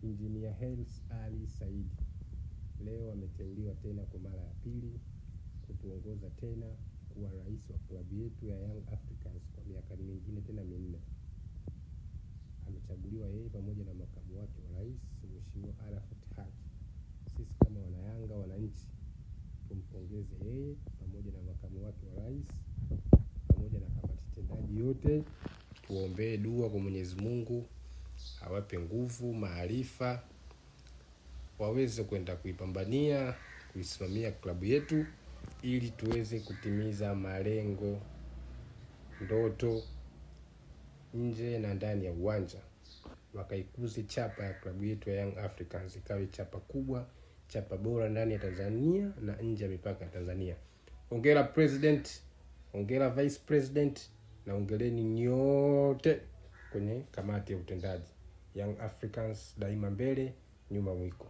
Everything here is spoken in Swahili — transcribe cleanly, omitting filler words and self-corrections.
Engineer Hersi Ali Said leo ameteuliwa tena kwa mara ya pili kutuongoza tena kuwa rais wa klabu yetu ya Young Africans kwa miaka mingine tena 4. Amechaguliwa yeye pamoja na makamu wake wa rais Mheshimiwa Arafat Haji. Sisi kama wanayanga wananchi tumpongeze yeye pamoja na makamu wake wa rais pamoja na kamati tendaji yote. Tuombee dua kwa Mwenyezi Mungu awape nguvu, maarifa, waweze kwenda kuipambania, kuisimamia klabu yetu ili tuweze kutimiza malengo, ndoto nje na ndani ya uwanja. Wakaikuze chapa ya klabu yetu ya Young Africans ikawe chapa kubwa, chapa bora ndani ya Tanzania na nje ya mipaka ya Tanzania. Hongera President, hongera Vice President na hongereni nyote kwenye kamati ya utendaji. Young Africans daima mbele, nyuma mwiko.